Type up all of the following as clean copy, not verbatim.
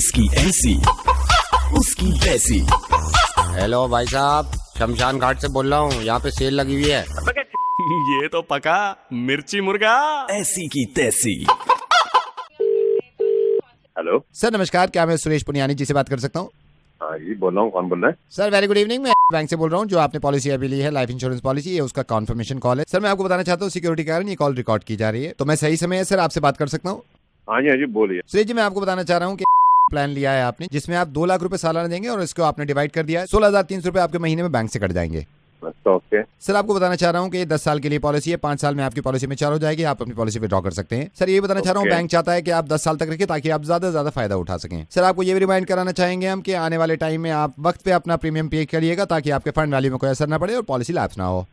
इसकी ऐसी उसकी वैसी। हेलो भाई साहब, शमशान घाट से बोल रहा हूँ, यहाँ पे सेल लगी हुई है। ये तो पका मिर्ची मुर्गा। ऐसी की तैसी। हेलो सर नमस्कार, क्या मैं सुरेश पुनियानी जी से बात कर सकता हूँ? हाँ जी बोल रहा हूँ, कौन बोल रहा है? सर वेरी गुड इवनिंग, मैं बैंक से बोल रहा हूँ। जो आपने पॉलिसी अभी ली है, लाइफ इंश्योरेंस पॉलिसी, ये उसका कॉन्फर्मेशन कॉल है। सर मैं आपको बताना चाहता हूँ, सिक्योरिटी के कारण ये कॉल रिकॉर्ड की जा रही है, तो मैं सही समय है सर आपसे बात कर सकता हूँ? हाँ जी बोलिए। सुरेश जी, मैं आपको बताना चाह रहा हूँ कि प्लान लिया है आपने, जिसमें आप 2 लाख रुपए सालाना देंगे और इसको आपने डिवाइड कर दिया है। 16,300 रुपए आपके महीने में बैंक से कट जाएंगे। अच्छा ओके। सर आपको बताना चाह रहा हूँ कि ये 10 साल के लिए पॉलिसी है, 5 साल में आपकी पॉलिसी में 4 हो जाएगी, आप अपनी पॉलिसी विड्रॉ कर सकते हैं। सर ये बताना चाह रहा हूँ, बैंक चाहता है कि आप 10 साल तक रखें ताकि आप ज्यादा से ज्यादा फायदा उठा सकें। सर आपको ये भी रिमाइंड कराना चाहेंगे हम कि आने वाले टाइम में आप वक्त पे अपना प्रीमियम पे करिएगा ताकि आपके फंड वैल्यू में कोई असर ना पड़े और पॉलिसी लैप्स ना हो।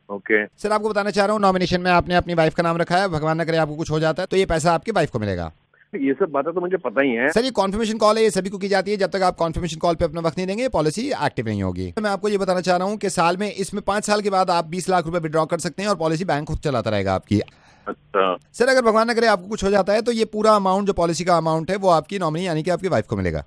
ओके सर आपको बताना चाह रहा हूँ, नॉमिनेशन में आपने अपनी वाइफ का नाम रखा है, भगवान न करे आपको कुछ हो जाता है तो ये पैसा आपकी वाइफ को मिलेगा। ये सब बातें तो मुझे पता ही है। सर ये कॉन्फर्मेशन कॉल है, ये सभी को की जाती है। जब तक आप कॉन्फर्मेशन कॉल पे अपना वक्त नहीं देंगे, पॉलिसी एक्टिव नहीं होगी। मैं आपको ये बताना चाह रहा हूँ कि साल में इसमें 5 साल के बाद आप 20 लाख रुपए विड्रॉ कर सकते हैं और पॉलिसी बैंक खुद चलाता रहेगा आपकी। अच्छा सर अगर भगवान न करे आपको कुछ हो जाता है तो ये पूरा अमाउंट जो पॉलिसी का अमाउंट है वो आपकी नॉमिनी यानी कि आपकी वाइफ को मिलेगा।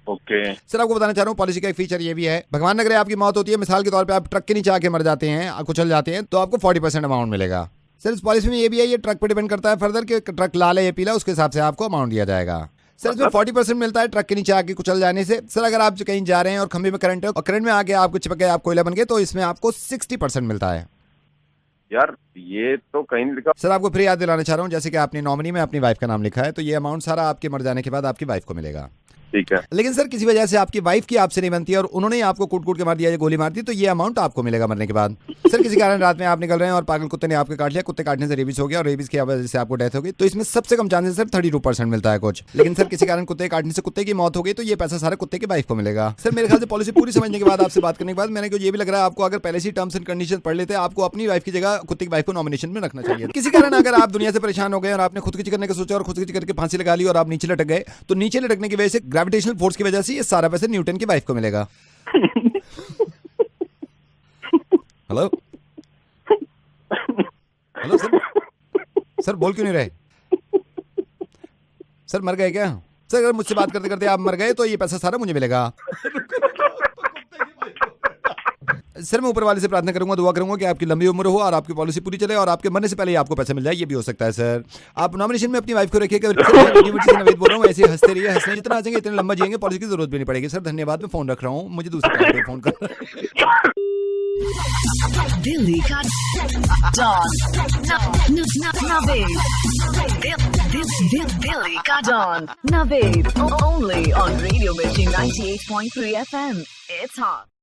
ओके। सर आपको बताना चाह रहा हूँ, पॉलिसी का एक फीचर ये भी है, भगवान न करे आपकी मौत होती है, मिसाल के तौर पे आप ट्रक के नीचे आके मर जाते हैं, कुचल जाते हैं, तो आपको 40% अमाउंट मिलेगा। सर इस पॉलिसी में ये भी है, ये ट्रक पे डिपेंड करता है फर्दर कि ट्रक लाल है या पीला, उसके हिसाब से आपको अमाउंट दिया जाएगा। सर इसमें 40% मिलता है ट्रक के नीचे आके कुचल जाने से। सर अगर आप कहीं जा रहे हैं और खंभे में करंट है और करंट में आके आपको चिपक गए, आप कोयला बन गए, तो इसमें आपको 60% मिलता है। यार ये तो कहीं नहीं लिखा। सर आपको फिर याद दिलाना चाह रहा हूँ, जैसे कि आपने नॉमिनी में अपनी वाइफ का नाम लिखा है, तो ये अमाउंट सारा आपके मर जाने के बाद आपकी वाइफ को मिलेगा। ठीक है। लेकिन सर किसी वजह से आपकी वाइफ की आपसे नहीं बनती है और उन्होंने आपको कूट के मार दिया या गोली मार दी, तो ये अमाउंट आपको मिलेगा मरने के बाद। सर किसी कारण रात में आप निकल रहे हैं और पागल कुत्ते ने आपको काट लिया, कुत्ते काटने से रेबीज हो गया और रेबीज की वजह से आपको डेथ हो गई, तो इसमें सबसे कम चांसेस सर 32% मिलता है कुछ। लेकिन सर किसी कारण कुत्ते काटने से कुत्ते की मौत हो गई, तो ये पैसा सारा कुत्ते की वाइफ को मिलेगा। सर मेरे ख्याल से पॉलिसी पूरी समझने के बाद आपसे बात करने के बाद मैंने ये भी लग रहा है, आपको अगर पहले से टर्म्स एंड कंडीशन पढ़ लेते, आपको अपनी वाइफ की जगह कुत्ते की वाइफ को नॉमिनेशन में रखना चाहिए। किसी कारण अगर आप दुनिया से परेशान हो गए और आपने खुदकुशी करने का सोचा और खुदकुशी करके फांसी लगा ली और आप नीचे लटक गए, तो नीचे लटकने की वजह से ग्रेविटेशनल फोर्स की वजह से ये सारा पैसा न्यूटन की वाइफ को मिलेगा। हेलो हेलो सर बोल क्यों नहीं रहे? सर मर गए क्या? सर अगर मुझसे बात करते करते आप मर गए तो ये पैसा सारा मुझे मिलेगा। सर मैं ऊपर वाले से प्रार्थना करूंगा, दुआ करूंगा कि आपकी लंबी उम्र हो और आपकी पॉलिसी पूरी चले और आपके मरने से पहले ही आपको पैसा मिल जाए, ये भी हो सकता है। सर आप नॉमिनेशन में अपनी वाइफ को रखिएगा। नवेद बोल रहा हूँ, ऐसे हंसते रहिए, हंसने जितना हंसेंगे इतने लंबा जिएंगे, पॉलिसी की जरूरत भी नहीं पड़ेगी। सर धन्यवाद, मैं फोन रख रहा हूँ, मुझे दूसरे काम पे फोन कर। दिल्ली का डॉन नवेद, दिल्ली का don Naved, only on radio Mirchi 98.3 FM। It's hot.